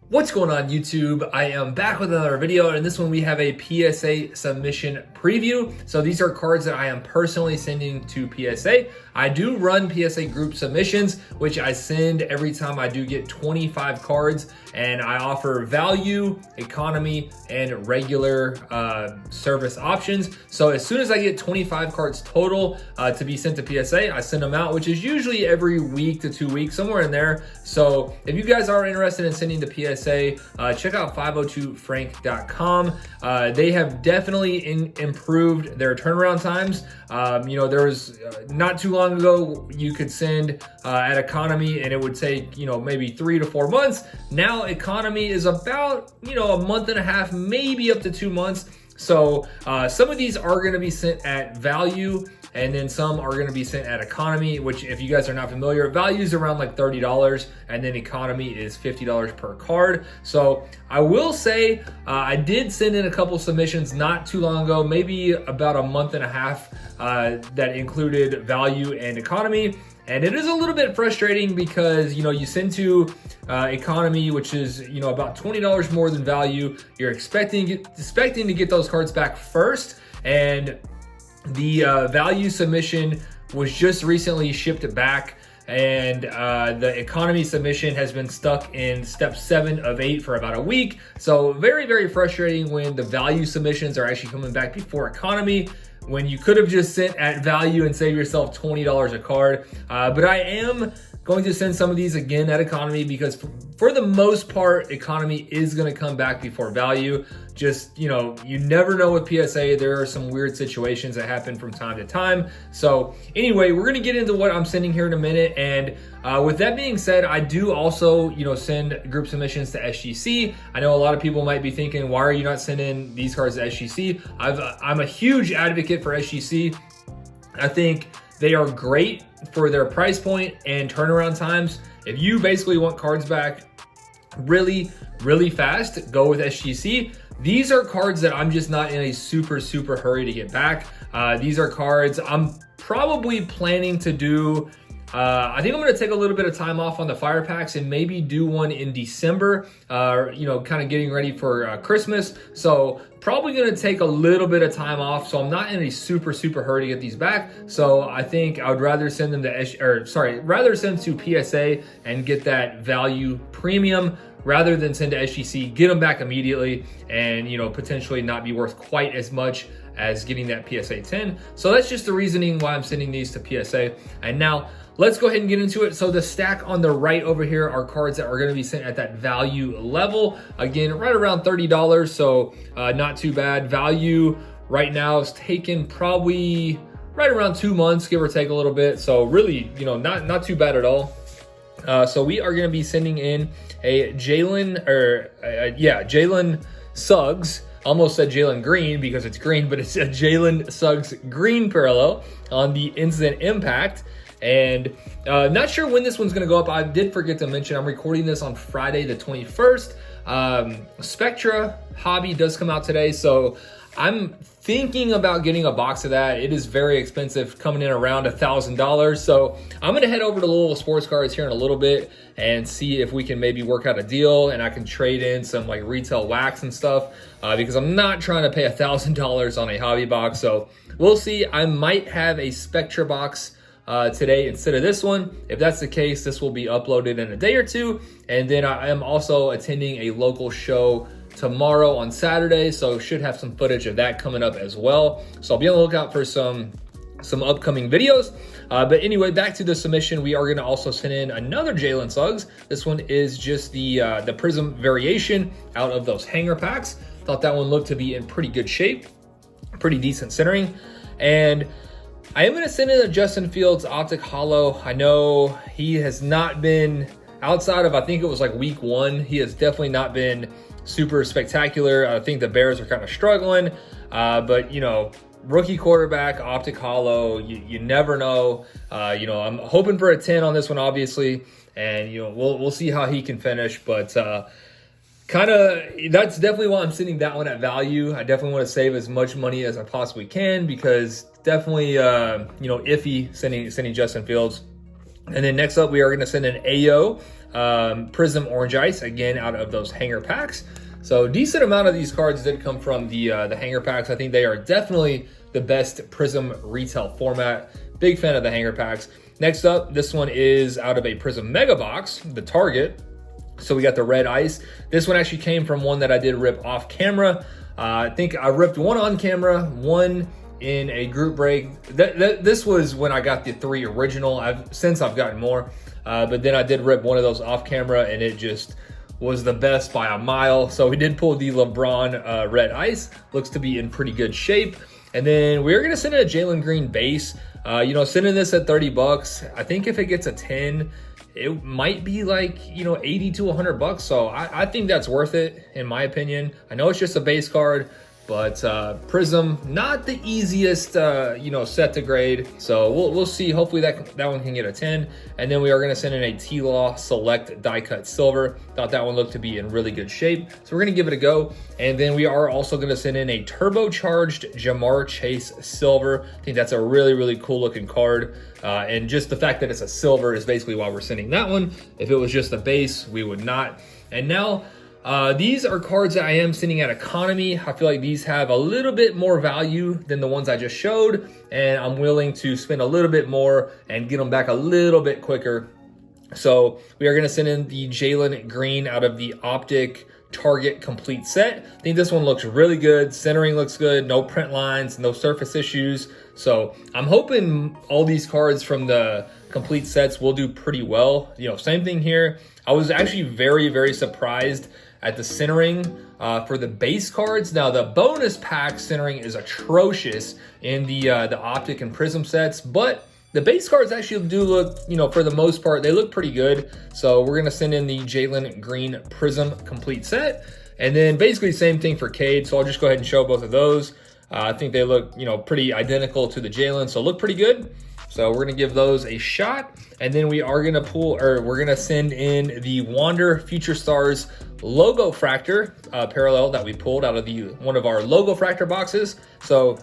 What's going on YouTube? I am back with another video, and in this one we have a PSA submission preview. So these are cards that I am personally sending to PSA. I do run PSA group submissions, which I send every time I do get 25 cards, and I offer value, economy, and regular service options. So as soon as I get 25 cards total to be sent to PSA, I send them out, which is usually every week to 2 weeks, somewhere in there. So if you guys are interested in sending to PSA, check out 502frank.com. They have definitely improved their turnaround times. There was not too long ago, you could send at economy and it would take, maybe 3 to 4 months. Now economy is about, a month and a half, maybe up to 2 months. So some of these are going to be sent at value, and then some are going to be sent at economy, which, if you guys are not familiar, value is around like $30, and then economy is $50 per card. So I will say I did send in a couple submissions not too long ago, maybe about a month and a half, that included value and economy. And it is a little bit frustrating because, you send to economy, which is, about $20 more than value. You're expecting to get those cards back first. And the value submission was just recently shipped back. And the economy submission has been stuck in step 7 of 8 for about a week. So very, very frustrating when the value submissions are actually coming back before economy, when you could have just sent at value and saved yourself $20 a card. But I am going to send some of these again at economy because for the most part, economy is going to come back before value. Just, you never know with PSA. There are some weird situations that happen from time to time. So anyway, we're going to get into what I'm sending here in a minute. And with that being said, I do also, send group submissions to SGC. I know a lot of people might be thinking, why are you not sending these cards to SGC? I'm a huge advocate for SGC. I think they are great for their price point and turnaround times. If you basically want cards back really, really fast, go with SGC. These are cards that I'm just not in a super hurry to get back. These are cards I'm probably planning to do. I think I'm going to take a little bit of time off on the fire packs and maybe do one in December, kind of getting ready for Christmas. So probably going to take a little bit of time off. So I'm not in a super hurry to get these back. So I think I would rather send them to, rather send to PSA and get that value premium rather than send to SGC, get them back immediately, and potentially not be worth quite as much as getting that PSA 10. So that's just the reasoning why I'm sending these to PSA. And now let's go ahead and get into it. So the stack on the right over here are cards that are going to be sent at that value level. Again, right around $30, so not too bad. Value right now is taking probably right around 2 months, give or take a little bit. So really, not too bad at all. So we are going to be sending in a Jalen Suggs. Almost said Jalen Green because it's green, but it's a Jalen Suggs green parallel on the Instant Impact. And not sure when this one's going to go up. I did forget to mention I'm recording this on Friday the 21st. Spectra Hobby does come out today, so I'm thinking about getting a box of that. It is very expensive, coming in around $1,000. So I'm going to head over to Louisville Sports Cards here in a little bit and see if we can maybe work out a deal and I can trade in some like retail wax and stuff because I'm not trying to pay $1,000 on a hobby box. So we'll see. I might have a Spectra box today instead of this one. If that's the case, this will be uploaded in a day or two. And then I am also attending a local show tomorrow on Saturday, so should have some footage of that coming up as well. So I'll be on the lookout for some upcoming videos. But anyway, back to the submission. We are going to also send in another Jalen Suggs. This one is just the Prism variation out of those hanger packs. Thought that one looked to be in pretty good shape, pretty decent centering. And I am going to send in a Justin Fields Optic Holo. I know he has not been, outside of I think it was like week 1, he has definitely not been super spectacular. I think the Bears are kind of struggling, but rookie quarterback, Optic Holo, you never know. I'm hoping for a 10 on this one, obviously, and we'll see how he can finish. But that's definitely why I'm sending that one at value. I definitely want to save as much money as I possibly can because definitely iffy sending Justin Fields. And then next up, we are going to send an AO Prism Orange Ice, again, out of those hanger packs. So decent amount of these cards did come from the hanger packs. I think they are definitely the best Prism retail format. Big fan of the hanger packs. Next up, this one is out of a Prism Mega Box, the Target. So we got the red ice. This one actually came from one that I did rip off camera. I think I ripped one on camera, one in a group break. This was when I got the 3 original. Since I've gotten more, but then I did rip one of those off camera, and it just was the best by a mile. So we did pull the LeBron red ice. Looks to be in pretty good shape. And then we're gonna send in a Jalen Green base. Sending this at 30 bucks. I think if it gets a 10, it might be like, 80 to 100 bucks. So I think that's worth it, in my opinion. I know it's just a base card, but Prism, not the easiest, set to grade. So we'll see. Hopefully that one can get a 10. And then we are going to send in a T-Law Select Die Cut Silver. Thought that one looked to be in really good shape. So we're going to give it a go. And then we are also going to send in a turbocharged Jamar Chase Silver. I think that's a really, really cool looking card. And just the fact that it's a silver is basically why we're sending that one. If it was just a base, we would not. And now, these are cards that I am sending at economy. I feel like these have a little bit more value than the ones I just showed, and I'm willing to spend a little bit more and get them back a little bit quicker. So we are going to send in the Jalen Green out of the Optic Target complete set. I think this one looks really good. Centering looks good. No print lines, no surface issues. So I'm hoping all these cards from the complete sets will do pretty well. Same thing here. I was actually very, very surprised at the centering for the base cards. Now the bonus pack centering is atrocious in the Optic and Prism sets, but the base cards actually do look, for the most part, they look pretty good. So we're gonna send in the Jalen Green Prism complete set, and then basically same thing for Cade. So I'll just go ahead and show both of those. I think they look, pretty identical to the Jalen, so look pretty good. So we're gonna give those a shot, and then we are gonna we're gonna send in the Wander Future Stars Logo Fractor parallel that we pulled out of one of our Logo Fractor boxes. So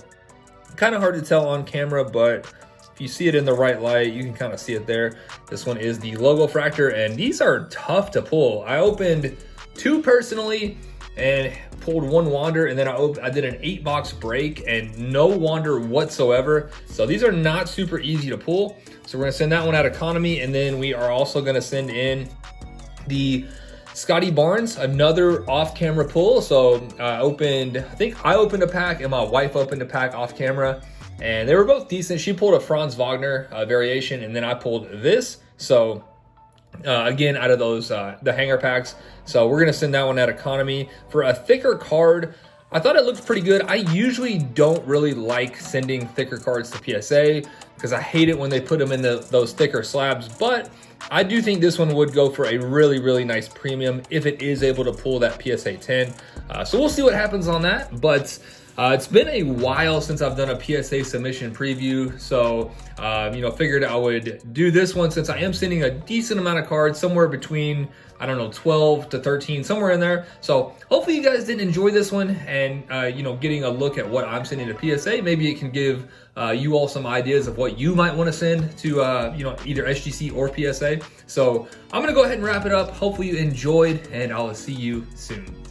kind of hard to tell on camera, but if you see it in the right light, you can kind of see it there. This one is the Logo Fractor, and these are tough to pull. I opened 2 personally and pulled 1 Wander, and then I did an 8-box break and no Wander whatsoever. So these are not super easy to pull. So we're gonna send that one at economy, and then we are also gonna send in the Scotty Barnes, another off-camera pull. So I think I opened a pack and my wife opened a pack off camera, and they were both decent. She pulled a Franz Wagner variation, and then I pulled this. So again, out of those the hanger packs. So we're gonna send that one at economy. For a thicker card, I thought it looked pretty good. I usually don't really like sending thicker cards to PSA because I hate it when they put them in those thicker slabs, but I do think this one would go for a really, really nice premium if it is able to pull that PSA 10. So we'll see what happens on that, but it's been a while since I've done a PSA submission preview, so figured I would do this one since I am sending a decent amount of cards, somewhere between, 12 to 13, somewhere in there. So hopefully you guys did enjoy this one, and getting a look at what I'm sending to PSA. Maybe it can give you all some ideas of what you might want to send to either SGC or PSA. So I'm gonna go ahead and wrap it up. Hopefully you enjoyed, and I'll see you soon.